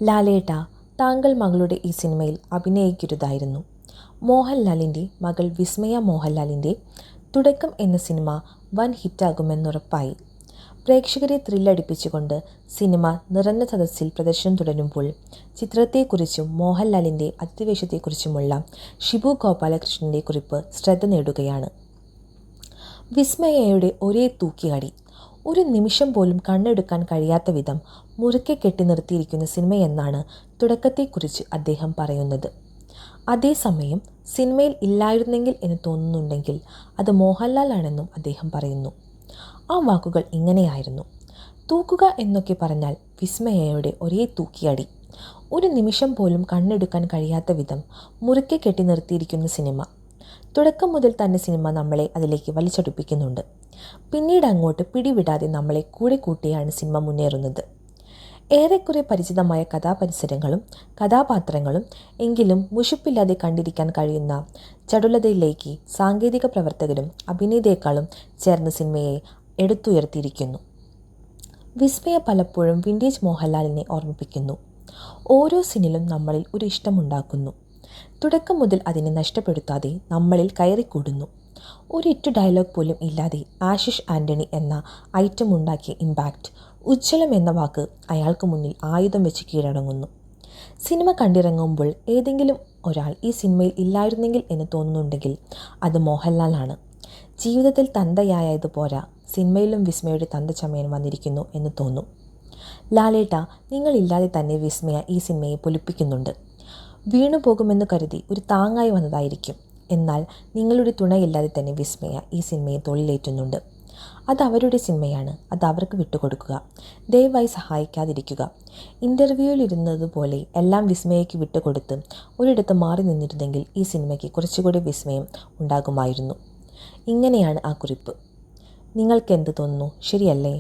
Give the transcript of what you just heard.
ലാലേട്ട, താങ്കൾ മകളുടെ ഈ സിനിമയിൽ അഭിനയിക്കരുതായിരുന്നു. മോഹൻലാലിൻ്റെ മകൾ വിസ്മയ മോഹൻലാലിൻ്റെ തുടക്കം എന്ന സിനിമ വൻ ഹിറ്റാകുമെന്നുറപ്പായി. പ്രേക്ഷകരെ ത്രില്ലടിപ്പിച്ചുകൊണ്ട് സിനിമ നിറഞ്ഞ സദസ്സിൽ പ്രദർശനം തുടരുമ്പോൾ ചിത്രത്തെക്കുറിച്ചും മോഹൻലാലിൻ്റെ അതിഥിവേഷത്തെക്കുറിച്ചുമുള്ള ഷിബു ഗോപാലകൃഷ്ണൻ്റെ കുറിപ്പ് ശ്രദ്ധ നേടുകയാണ്. വിസ്മയയുടെ ഒരേ തൂക്കിയടി, ഒരു നിമിഷം പോലും കണ്ണെടുക്കാൻ കഴിയാത്ത വിധം മുറുക്കെ കെട്ടി നിർത്തിയിരിക്കുന്ന സിനിമയെന്നാണ് തുടക്കത്തെക്കുറിച്ച് അദ്ദേഹം പറയുന്നത്. അതേസമയം സിനിമയിൽ ഇല്ലായിരുന്നെങ്കിൽ എന്ന് തോന്നുന്നുണ്ടെങ്കിൽ അത് മോഹൻലാലാണെന്നും അദ്ദേഹം പറയുന്നു. ആ വാക്കുകൾ ഇങ്ങനെയായിരുന്നു: തൂക്കുക എന്നൊക്കെ പറഞ്ഞാൽ വിസ്മയയുടെ ഒരേ തൂക്കിയടി, ഒരു നിമിഷം പോലും കണ്ണെടുക്കാൻ കഴിയാത്ത വിധം മുറുക്കെ കെട്ടി നിർത്തിയിരിക്കുന്ന സിനിമ. തുടക്കം മുതൽ തന്നെ സിനിമ നമ്മളെ അതിലേക്ക് വലിച്ചടുപ്പിക്കുന്നുണ്ട്. പിന്നീട് അങ്ങോട്ട് പിടിവിടാതെ നമ്മളെ കൂടെ കൂട്ടിയാണ് സിനിമ മുന്നേറുന്നത്. ഏറെക്കുറെ പരിചിതമായ കഥാപരിസരങ്ങളും കഥാപാത്രങ്ങളും എങ്കിലും മുഷിപ്പില്ലാതെ കണ്ടിരിക്കാൻ കഴിയുന്ന ചടുലതയിലേക്ക് സാങ്കേതിക പ്രവർത്തകരും അഭിനേതാക്കളും ചേർന്ന് സിനിമയെ എടുത്തുയർത്തിയിരിക്കുന്നു. വിസ്മയ പലപ്പോഴും വിൻറ്റേജ് മോഹൻലാലിനെ ഓർമ്മിപ്പിക്കുന്നു. ഓരോ സീനിലും നമ്മളിൽ ഒരു ഇഷ്ടമുണ്ടാക്കുന്നു. തുടക്കം മുതൽ അതിനെ നഷ്ടപ്പെടുത്താതെ നമ്മളിൽ കയറിക്കൂടുന്നു. ഒരൊറ്റ ഡയലോഗ് പോലും ഇല്ലാതെ ആശിഷ് ആൻ്റണി എന്ന ഐറ്റം ഉണ്ടാക്കിയ ഇമ്പാക്റ്റ്, ഉജ്ജ്വലം എന്ന വാക്ക് അയാൾക്ക് മുന്നിൽ ആയുധം വെച്ച് കീഴടങ്ങുന്നു. സിനിമ കണ്ടിറങ്ങുമ്പോൾ ഏതെങ്കിലും ഒരാൾ ഈ സിനിമയിൽ ഇല്ലായിരുന്നെങ്കിൽ എന്ന് തോന്നുന്നുണ്ടെങ്കിൽ അത് മോഹൻലാലാണ്. ജീവിതത്തിൽ തന്തയായത് പോരാ, സിനിമയിലും വിസ്മയുടെ തന്ത ചമയൻ വന്നിരിക്കുന്നു എന്ന് തോന്നും. ലാലേട്ട, നിങ്ങളില്ലാതെ തന്നെ വിസ്മയ ഈ സിനിമയെ പൊലിപ്പിക്കുന്നുണ്ട്. വീണുപോകുമെന്ന് കരുതി ഒരു താങ്ങായി വന്നതായിരിക്കും. എന്നാൽ നിങ്ങളുടെ തുണയില്ലാതെ തന്നെ വിസ്മയ ഈ സിനിമയെ തൊഴിലേറ്റുന്നുണ്ട്. അത് അവരുടെ സിനിമയാണ്, അത് അവർക്ക് വിട്ടുകൊടുക്കുക. ദയവായി സഹായിക്കാതിരിക്കുക. ഇൻ്റർവ്യൂവിലിരുന്നതുപോലെ എല്ലാം വിസ്മയയ്ക്ക് വിട്ടുകൊടുത്ത് ഒരിടത്ത് മാറി നിന്നിരുന്നെങ്കിൽ ഈ സിനിമയ്ക്ക് കുറച്ചുകൂടി വിസ്മയം ഉണ്ടാകുമായിരുന്നു. ഇങ്ങനെയാണ് ആ കുറിപ്പ്. നിങ്ങൾക്ക് എന്ത് തോന്നുന്നു? ശരിയല്ലേ?